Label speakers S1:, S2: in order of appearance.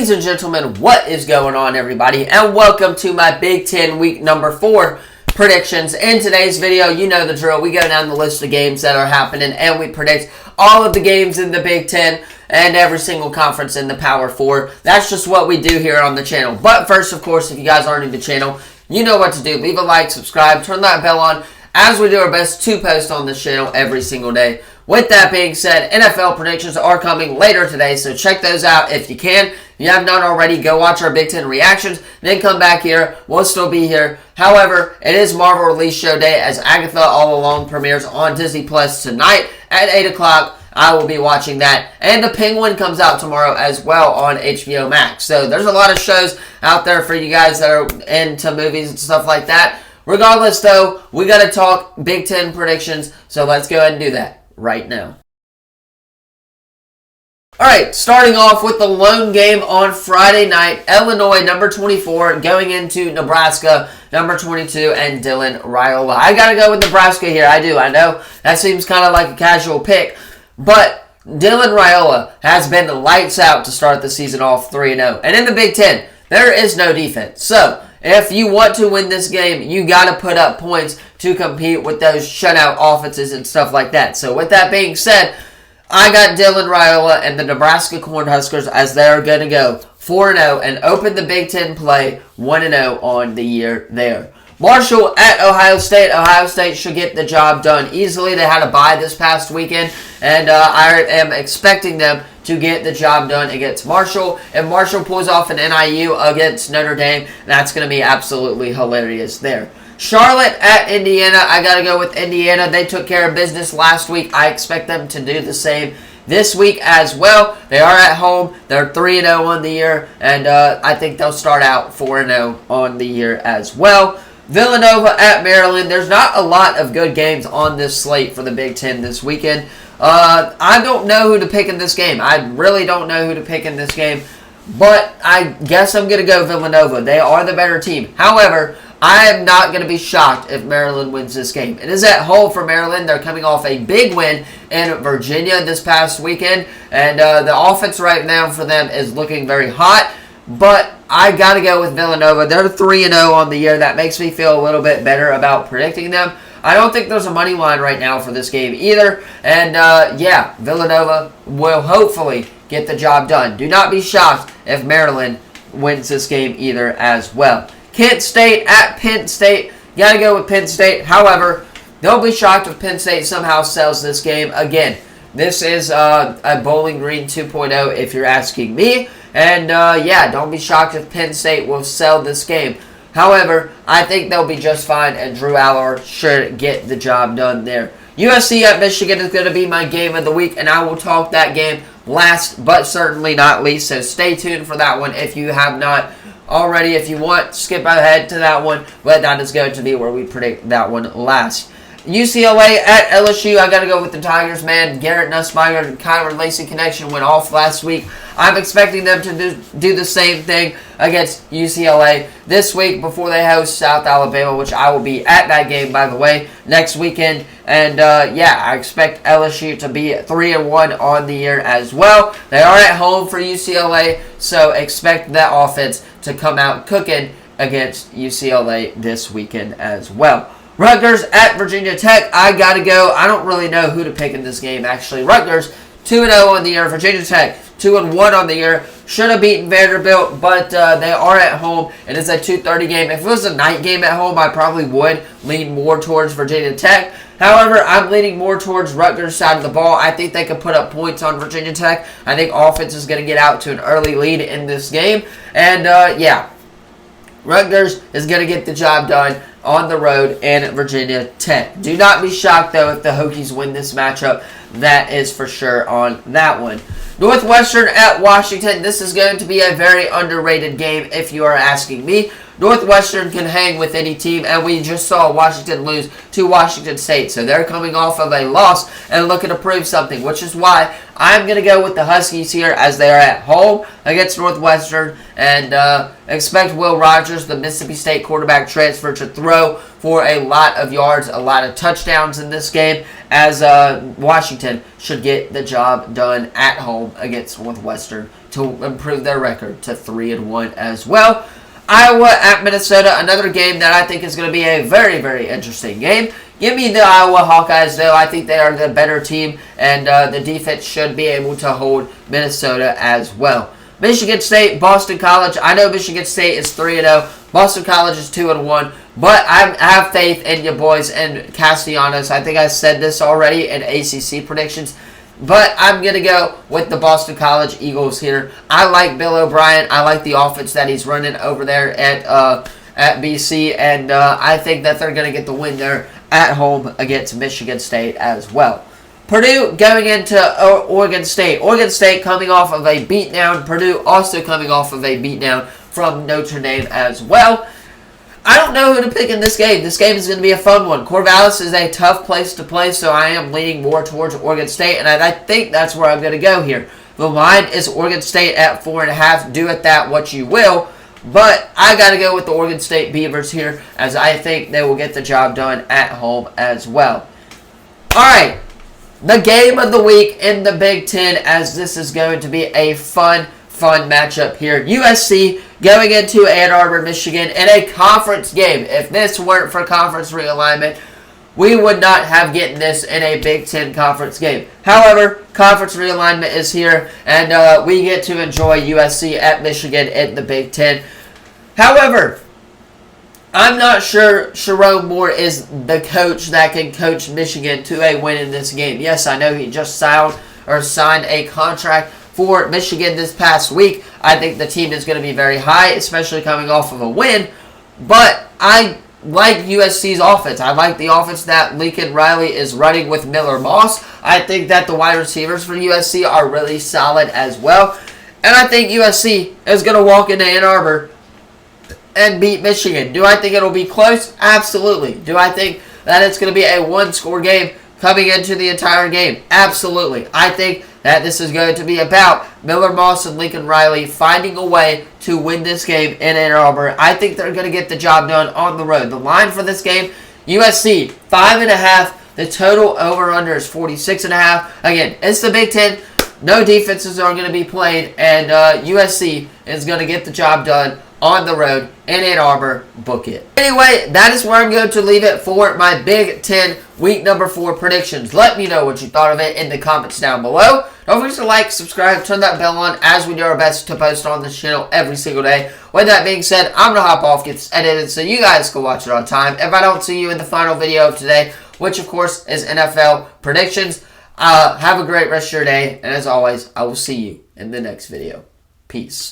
S1: Ladies and gentlemen, what is going on, everybody, and welcome to my Big Ten Week number 4 predictions. In today's video, you know the drill. We go down the list of games that are happening, and we predict all of the games in the Big Ten and every single conference in the Power 4. That's just what we do here on the channel. But first, of course, if you guys aren't new to the channel, you know what to do. Leave a like, subscribe, turn that bell on, as we do our best to post on this channel every single day. With that being said, NFL predictions are coming later today, so check those out if you can. If you have not already, go watch our Big Ten reactions, then come back here. We'll still be here. However, it is Marvel Release Show Day as Agatha All Along premieres on Disney Plus tonight at 8 o'clock. I will be watching that. And The Penguin comes out tomorrow as well on HBO Max. So there's a lot of shows out there for you guys that are into movies and stuff like that. Regardless, though, we got to talk Big Ten predictions, so let's go ahead and do that right now. Alright, starting off with the lone game on Friday night. Illinois, number 24, going into Nebraska, number 22, and Dylan Raiola. I gotta go with Nebraska here. I do. I know that seems kind of like a casual pick, but Dylan Raiola has been lights out to start the season off 3-0. And in the Big Ten, there is no defense. So, if you want to win this game, you got to put up points to compete with those shutout offenses and stuff like that. So with that being said, I got Dylan Raiola and the Nebraska Cornhuskers as they're going to go 4-0 and open the Big Ten play 1-0 on the year there. Marshall at Ohio State. Ohio State should get the job done easily. They had a bye this past weekend, and I am expecting them to get the job done against Marshall. If Marshall pulls off an NIU against Notre Dame, that's going to be absolutely hilarious there. Charlotte at Indiana. I got to go with Indiana. They took care of business last week. I expect them to do the same this week as well. They are at home. They're 3-0 on the year, and I think they'll start out 4-0 on the year as well. Villanova at Maryland. There's not a lot of good games on this slate for the Big Ten this weekend. I don't know who to pick in this game. I really don't know who to pick in this game, but I guess I'm going to go Villanova. They are the better team. However, I am not going to be shocked if Maryland wins this game. It is at home for Maryland. They're coming off a big win in Virginia this past weekend, and the offense right now for them is looking very hot. But I got to go with Villanova. They're 3-0 on the year. That makes me feel a little bit better about predicting them. I don't think there's a money line right now for this game either. And, yeah, Villanova will hopefully get the job done. Do not be shocked if Maryland wins this game either as well. Kent State at Penn State. Got to go with Penn State. However, don't be shocked if Penn State somehow sells this game. Again, this is a Bowling Green 2.0 if you're asking me. And, yeah, don't be shocked if Penn State will sell this game. However, I think they'll be just fine, and Drew Aller should get the job done there. USC at Michigan is going to be my game of the week, and I will talk that game last, but certainly not least. So stay tuned for that one if you have not already. If you want, skip ahead to that one, but that is going to be where we predict that one last. UCLA at LSU. I got to go with the Tigers, man. Garrett Nussmeier and Kyler Lacey connection went off last week. I'm expecting them to do the same thing against UCLA this week before they host South Alabama, which I will be at that game, by the way, next weekend. And, yeah, I expect LSU to be 3-1 on the year as well. They are at home for UCLA, so expect that offense to come out cooking against UCLA this weekend as well. Rutgers at Virginia Tech. I got to go. I don't really know who to pick in this game, actually. Rutgers, 2-0 on the year. Virginia Tech, 2-1 on the year. Should have beaten Vanderbilt, but they are at home. It is a 2:30 game. If it was a night game at home, I probably would lean more towards Virginia Tech. However, I'm leaning more towards Rutgers' side of the ball. I think they could put up points on Virginia Tech. I think offense is going to get out to an early lead in this game. And, yeah, Rutgers is going to get the job done on the road in Virginia Tech. Do not be shocked, though, if the Hokies win this matchup. That is for sure on that one. Northwestern at Washington. This is going to be a very underrated game if you are asking me. Northwestern can hang with any team, and we just saw Washington lose to Washington State. So they're coming off of a loss and looking to prove something, which is why I'm going to go with the Huskies here as they are at home against Northwestern, and expect Will Rogers, the Mississippi State quarterback transfer, to throw for a lot of yards, a lot of touchdowns in this game, as Washington should get the job done at home against Northwestern to improve their record to 3-1 as well. Iowa at Minnesota, another game that I think is going to be a very, very interesting game. Give me the Iowa Hawkeyes, though. I think they are the better team, and the defense should be able to hold Minnesota as well. Michigan State, Boston College. I know Michigan State is 3-0. Boston College is 2-1. But I have faith in you boys and Castellanos. I think I said this already in ACC predictions. But I'm going to go with the Boston College Eagles here. I like Bill O'Brien. I like the offense that he's running over there at BC. And I think that they're going to get the win there at home against Michigan State as well. Purdue going into Oregon State. Oregon State coming off of a beatdown. Purdue also coming off of a beatdown from Notre Dame as well. I don't know who to pick in this game. This game is going to be a fun one. Corvallis is a tough place to play, so I am leaning more towards Oregon State, and I think that's where I'm going to go here. The line is Oregon State at 4.5. Do with that what you will, but I got to go with the Oregon State Beavers here, as I think they will get the job done at home as well. All right, the game of the week in the Big Ten, as this is going to be a fun matchup here. USC going into Ann Arbor, Michigan in a conference game. If this weren't for conference realignment, we would not have gotten this in a Big Ten conference game. However, conference realignment is here, and we get to enjoy USC at Michigan in the Big Ten. However, I'm not sure Sharon Moore is the coach that can coach Michigan to a win in this game. Yes, I know he just signed a contract for Michigan this past week. I think the team is going to be very high, especially coming off of a win. But I like USC's offense. I like the offense that Lincoln Riley is running with Miller Moss. I think that the wide receivers for USC are really solid as well. And I think USC is going to walk into Ann Arbor and beat Michigan. Do I think it'll be close? Absolutely. Do I think that it's going to be a one-score game coming into the entire game? Absolutely. I think that this is going to be about Miller Moss and Lincoln Riley finding a way to win this game in Ann Arbor. I think they're going to get the job done on the road. The line for this game, USC, 5.5. The total over-under is 46.5. Again, it's the Big Ten. No defenses are going to be played, and USC is going to get the job done on the road in Ann Arbor. Book it. Anyway, that is where I'm going to leave it for my Big Ten Week number 4 predictions. Let me know what you thought of it in the comments down below. Don't forget to like, subscribe, turn that bell on, as we do our best to post on this channel every single day. With that being said, I'm going to hop off, get this edited, so you guys can watch it on time. If I don't see you in the final video of today, which of course is NFL predictions, have a great rest of your day, and as always, I will see you in the next video. Peace.